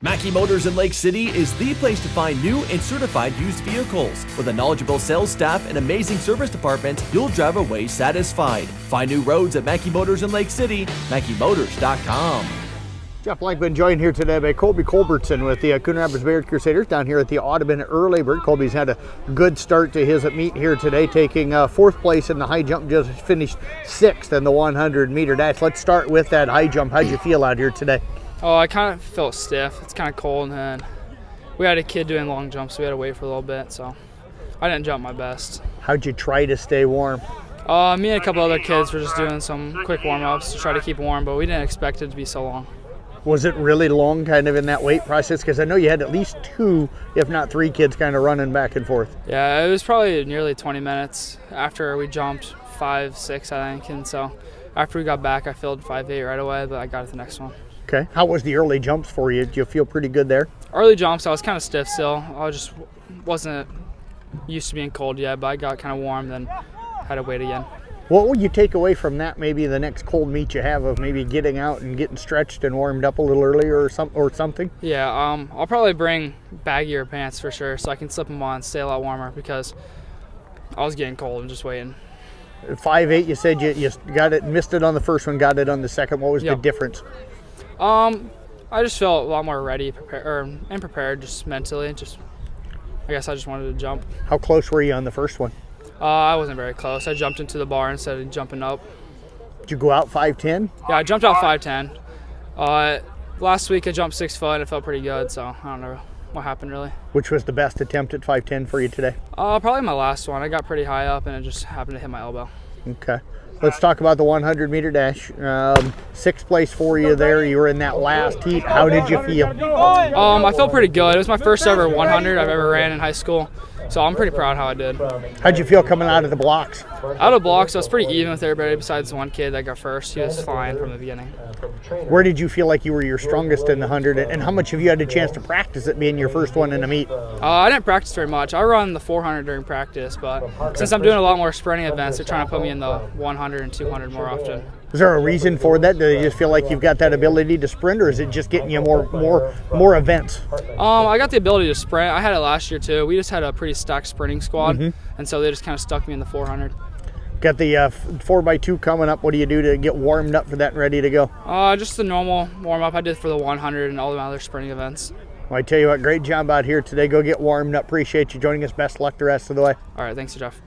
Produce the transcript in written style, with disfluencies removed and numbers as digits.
Mackey Motors in Lake City is the place to find new and certified used vehicles. With a knowledgeable sales staff and amazing service department, you'll drive away satisfied. Find new roads at Mackey Motors in Lake City, MackeyMotors.com. Jeff Blankman joined here today by Colby Culbertson with the Coon Bayard Crusaders down here at the Audubon Early Bird. Colby's had a good start to his meet here today, taking fourth place in the high jump, just finished sixth in the 100-meter dash. Let's start with that high jump. How'd you feel out here today? Oh, I kind of felt stiff. It's kind of cold, and we had a kid doing long jumps, so we had to wait for a little bit, so I didn't jump my best. How'd you try to stay warm? Me and a couple other kids were just doing some quick warm-ups to try to keep warm, but we didn't expect it to be so long. Was it really long kind of in that wait process? Because I know you had at least two, if not three kids kind of running back and forth. Yeah, it was probably nearly 20 minutes after we jumped 5-6, I think, and so after we got back, I filled 5.8 right away, but I got it the next one. Okay. How was the early jumps for you? Did you feel pretty good there? Early jumps, I was kind of stiff still. I just wasn't used to being cold yet, but I got kind of warm, then had to wait again. What would you take away from that, maybe the next cold meet you have, of maybe getting out and getting stretched and warmed up a little earlier or something? Yeah, I'll probably bring baggier pants for sure, so I can slip them on and stay a lot warmer, because I was getting cold and just waiting. 5.8, you said you got it, missed it on the first one, got it on the second. What was the difference? I just felt a lot more ready, prepared, just mentally. I guess I just wanted to jump. How close were you on the first one? I wasn't very close. I jumped into the bar instead of jumping up. Did you go out 5'10"? Yeah, I jumped out 5'10". Last week I jumped 6 foot and it felt pretty good, so I don't know what happened really. Which was the best attempt at 5'10" for you today? Probably my last one. I got pretty high up and it just happened to hit my elbow. Okay. Let's talk about the 100-meter dash. Sixth place for you there. You were in that last heat. How did you feel? I felt pretty good. It was my first ever 100 I've ever ran in high school, so I'm pretty proud how I did. How'd you feel coming out of the blocks? Out of blocks, I was pretty even with everybody besides the one kid that got first. He was fine from the beginning. Where did you feel like you were your strongest in the 100, and how much have you had a chance to practice it being your first one in a meet? I didn't practice very much. I run the 400 during practice, but since I'm doing a lot more sprinting events, they're trying to put me in the 100 and 200 more often. Is there a reason for that? Do you just feel like you've got that ability to sprint, or is it just getting you more events? I got the ability to sprint. I had it last year too. We just had a pretty stacked sprinting squad, and so they just kind of stuck me in the 400. Got the 4x2 coming up. What do you do to get warmed up for that and ready to go? Just the normal warm-up I did for the 100 and all the other sprinting events. Well, I tell you what, great job out here today. Go get warmed up. Appreciate you joining us. Best luck the rest of the way. All right, thanks, Jeff.